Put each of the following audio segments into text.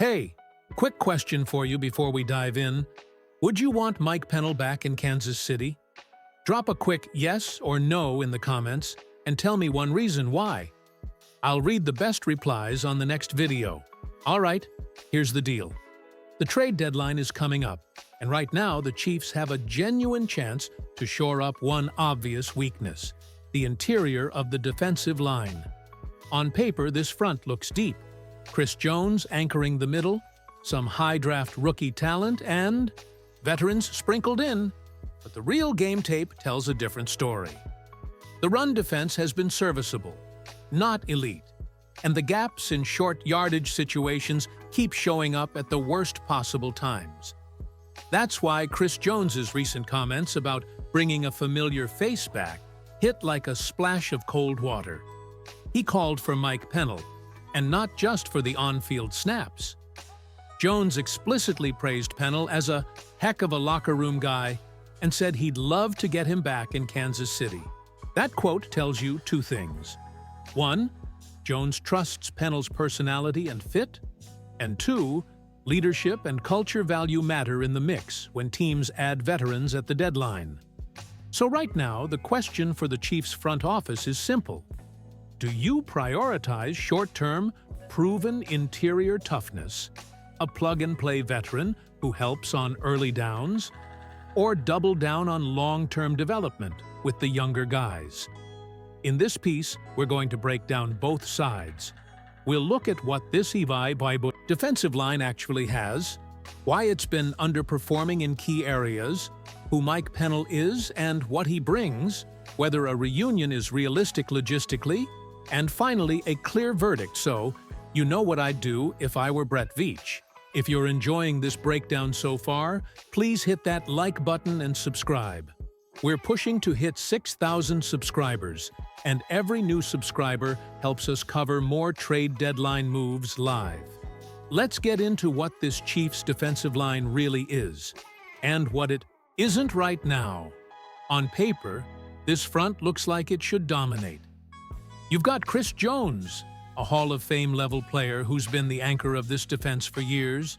Hey, quick question for you before we dive in. Would you want Mike Pennel back in Kansas City? Drop a quick yes or no in the comments and tell me one reason why. I'll read the best replies on the next video. Alright, here's the deal. The trade deadline is coming up, and right now the Chiefs have a genuine chance to shore up one obvious weakness: the interior of the defensive line. On paper, this front looks deep. Chris Jones anchoring the middle, some high-draft rookie talent, and veterans sprinkled in. But the real game tape tells a different story. The run defense has been serviceable, not elite, and the gaps in short yardage situations keep showing up at the worst possible times. That's why Chris Jones's recent comments about bringing a familiar face back hit like a splash of cold water. He called for Mike Pennel, and not just for the on-field snaps. Jones explicitly praised Pennel as a heck of a locker room guy and said he'd love to get him back in Kansas City. That quote tells you two things. One, Jones trusts Pennel's personality and fit. And two, leadership and culture value matter in the mix when teams add veterans at the deadline. So right now, the question for the Chiefs front office is simple. Do you prioritize short-term, proven interior toughness, a plug-and-play veteran who helps on early downs, or double down on long-term development with the younger guys? In this piece, we're going to break down both sides. We'll look at what this defensive line actually has, why it's been underperforming in key areas, who Mike Pennel is and what he brings, whether a reunion is realistic logistically, and finally a clear verdict. So, you know what I'd do if I were Brett Veach. If you're enjoying this breakdown so far, please hit that like button and subscribe. We're pushing to hit 6,000 subscribers, and every new subscriber helps us cover more trade deadline moves live. Let's get into what this Chiefs defensive line really is, and what it isn't right now. On paper, this front looks like it should dominate. You've got Chris Jones, a Hall of Fame-level player who's been the anchor of this defense for years,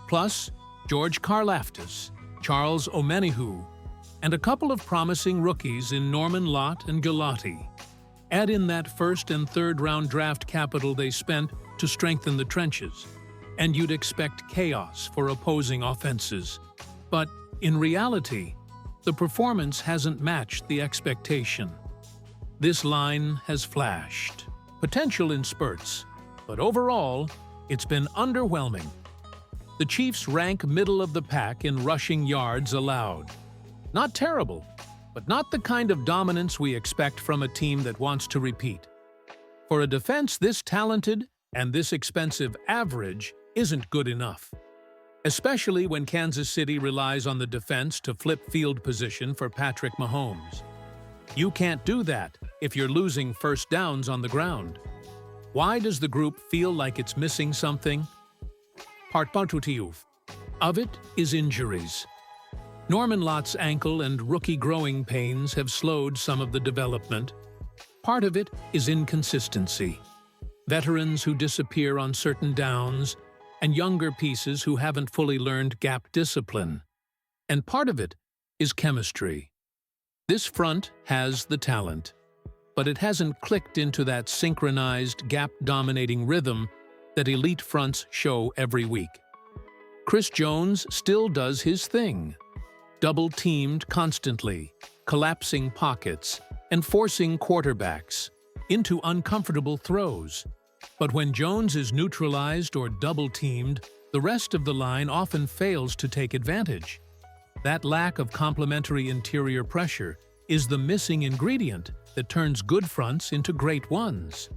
plus George Karlaftis, Charles Omenihu, and a couple of promising rookies in Norman Lott and Galati. Add in that first and third round draft capital they spent to strengthen the trenches, and you'd expect chaos for opposing offenses. But in reality, the performance hasn't matched the expectation. This line has flashed, potential in spurts, but overall, it's been underwhelming. The Chiefs rank middle of the pack in rushing yards allowed. Not terrible, but not the kind of dominance we expect from a team that wants to repeat. For a defense this talented and this expensive, average isn't good enough, especially when Kansas City relies on the defense to flip field position for Patrick Mahomes. You can't do that if you're losing first downs on the ground. Why does the group feel like it's missing something? Part of it is injuries. Norman Lott's ankle and rookie growing pains have slowed some of the development. Part of it is inconsistency. Veterans who disappear on certain downs, and younger pieces who haven't fully learned gap discipline. And part of it is chemistry. This front has the talent, but it hasn't clicked into that synchronized, gap-dominating rhythm that elite fronts show every week. Chris Jones still does his thing, double-teamed constantly, collapsing pockets, and forcing quarterbacks into uncomfortable throws. But when Jones is neutralized or double-teamed, the rest of the line often fails to take advantage. That lack of complementary interior pressure is the missing ingredient that turns good fronts into great ones.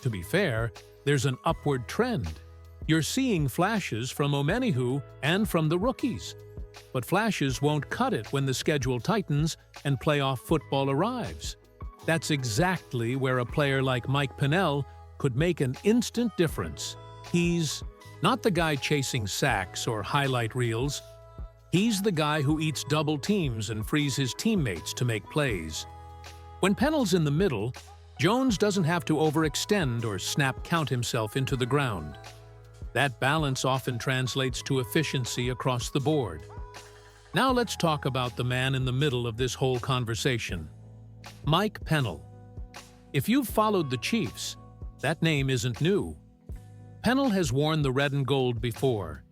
To be fair, there's an upward trend. You're seeing flashes from Omenihu and from the rookies. But flashes won't cut it when the schedule tightens and playoff football arrives. That's exactly where a player like Mike Pennel could make an instant difference. He's not the guy chasing sacks or highlight reels. He's the guy who eats double teams and frees his teammates to make plays. When Pennel's in the middle, Jones doesn't have to overextend or snap count himself into the ground. That balance often translates to efficiency across the board. Now let's talk about the man in the middle of this whole conversation, Mike Pennel. If you've followed the Chiefs, that name isn't new. Pennel has worn the red and gold before.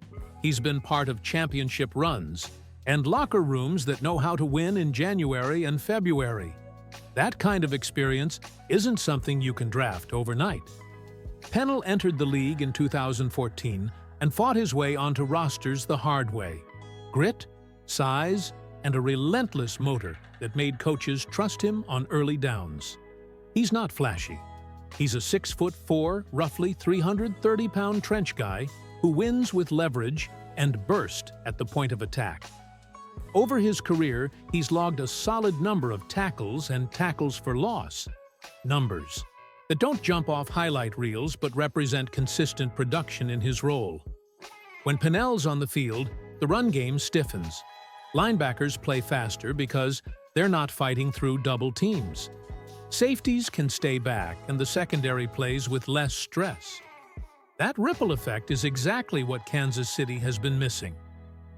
He's been part of championship runs and locker rooms that know how to win in January and February. That kind of experience isn't something you can draft overnight. Pennel entered the league in 2014 and fought his way onto rosters the hard way. Grit, size, and a relentless motor that made coaches trust him on early downs. He's not flashy. He's a 6'4", roughly 330-pound trench guy who wins with leverage and burst at the point of attack. Over his career, he's logged a solid number of tackles and tackles for loss. Numbers that don't jump off highlight reels but represent consistent production in his role. When Pennel's on the field, the run game stiffens. Linebackers play faster because they're not fighting through double teams. Safeties can stay back and the secondary plays with less stress. That ripple effect is exactly what Kansas City has been missing.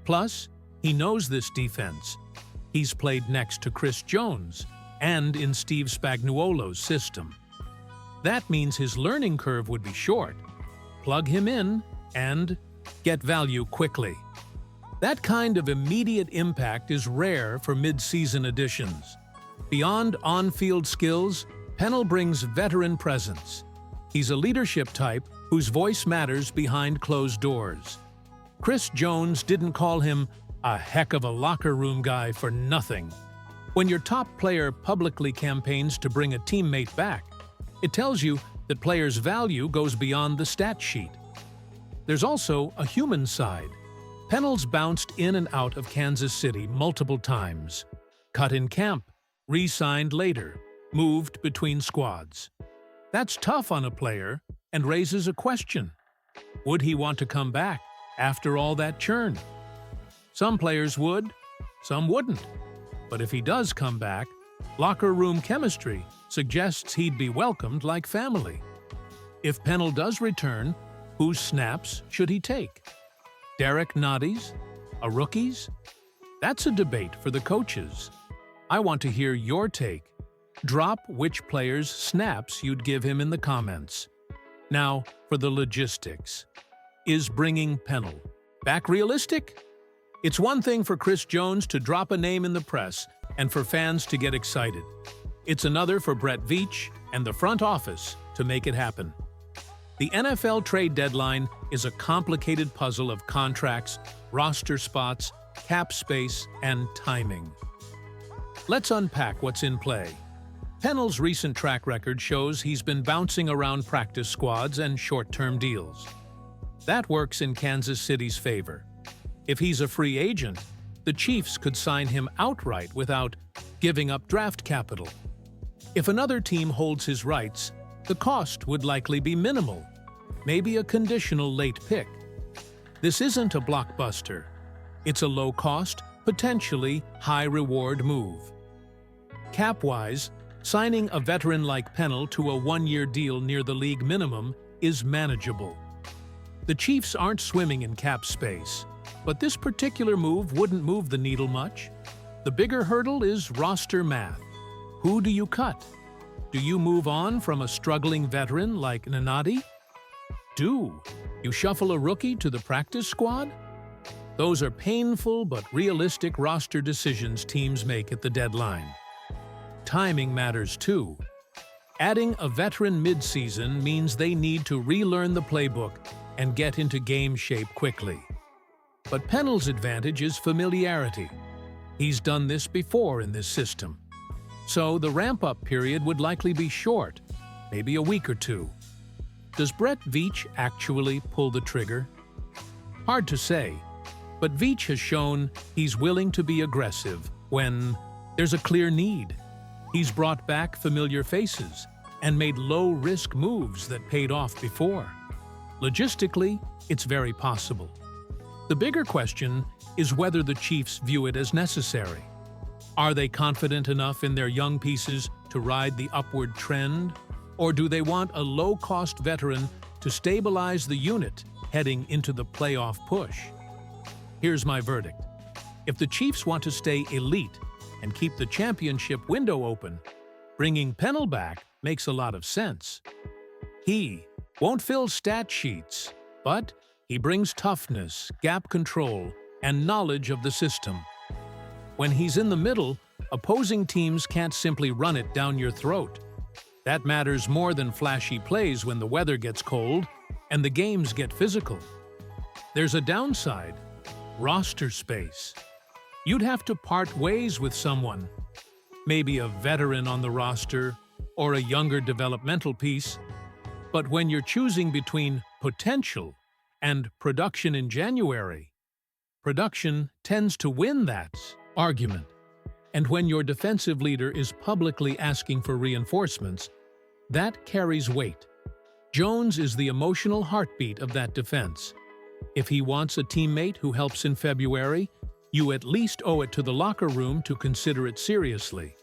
Plus, he knows this defense. He's played next to Chris Jones and in Steve Spagnuolo's system. That means his learning curve would be short. Plug him in and get value quickly. That kind of immediate impact is rare for mid-season additions. Beyond on-field skills, Pennel brings veteran presence. He's a leadership type whose voice matters behind closed doors. Chris Jones didn't call him a heck of a locker room guy for nothing. When your top player publicly campaigns to bring a teammate back, it tells you that players' value goes beyond the stat sheet. There's also a human side. Pennel's bounced in and out of Kansas City multiple times. Cut in camp, re-signed later, moved between squads. That's tough on a player and raises a question. Would he want to come back after all that churn? Some players would, some wouldn't. But if he does come back, locker room chemistry suggests he'd be welcomed like family. If Pennel does return, whose snaps should he take? Derek Noddy's? A rookie's? That's a debate for the coaches. I want to hear your take. Drop which player's snaps you'd give him in the comments. Now, for the logistics. Is bringing Pennel back realistic? It's one thing for Chris Jones to drop a name in the press and for fans to get excited. It's another for Brett Veach and the front office to make it happen. The NFL trade deadline is a complicated puzzle of contracts, roster spots, cap space, and timing. Let's unpack what's in play. Pennel's recent track record shows he's been bouncing around practice squads and short-term deals. That works in Kansas City's favor. If he's a free agent, the Chiefs could sign him outright without giving up draft capital. If another team holds his rights, the cost would likely be minimal, maybe a conditional late pick. This isn't a blockbuster. It's a low-cost, potentially high-reward move. Cap-wise, signing a veteran like Pennel to a one-year deal near the league minimum is manageable. The Chiefs aren't swimming in cap space, but this particular move wouldn't move the needle much. The bigger hurdle is roster math. Who do you cut? Do you move on from a struggling veteran like Nanati? Do you shuffle a rookie to the practice squad? Those are painful but realistic roster decisions teams make at the deadline. Timing matters too. Adding a veteran mid-season means they need to relearn the playbook and get into game shape quickly. But Pennel's advantage is familiarity. He's done this before in this system. So the ramp-up period would likely be short, maybe a week or two. Does Brett Veach actually pull the trigger? Hard to say, but Veach has shown he's willing to be aggressive when there's a clear need. He's brought back familiar faces and made low-risk moves that paid off before. Logistically, it's very possible. The bigger question is whether the Chiefs view it as necessary. Are they confident enough in their young pieces to ride the upward trend? Or do they want a low-cost veteran to stabilize the unit heading into the playoff push. Here's my verdict. If the Chiefs want to stay elite and keep the championship window open, bringing Pennel back makes a lot of sense. He won't fill stat sheets, but he brings toughness, gap control, and knowledge of the system. When he's in the middle, opposing teams can't simply run it down your throat. That matters more than flashy plays when the weather gets cold and the games get physical. There's a downside: roster space. You'd have to part ways with someone, maybe a veteran on the roster or a younger developmental piece. But when you're choosing between potential and production in January, production tends to win that argument. And when your defensive leader is publicly asking for reinforcements, that carries weight. Jones is the emotional heartbeat of that defense. If he wants a teammate who helps in February, you at least owe it to the locker room to consider it seriously.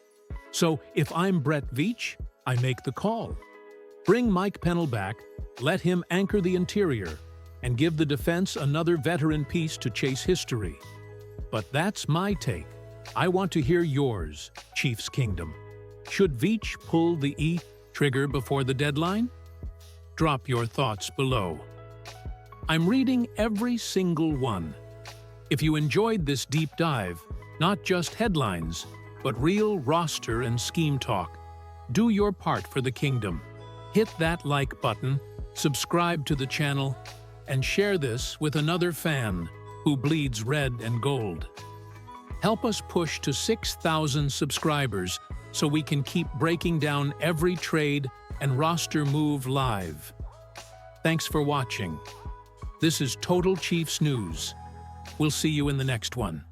So if I'm Brett Veach, I make the call. Bring Mike Pennel back, let him anchor the interior, and give the defense another veteran piece to chase history. But that's my take. I want to hear yours, Chiefs Kingdom. Should Veach pull the trigger before the deadline? Drop your thoughts below. I'm reading every single one. If you enjoyed this deep dive, not just headlines, but real roster and scheme talk, do your part for the kingdom. Hit that like button, subscribe to the channel, and share this with another fan who bleeds red and gold. Help us push to 6,000 subscribers so we can keep breaking down every trade and roster move live. Thanks for watching. This is Total Chiefs News. We'll see you in the next one.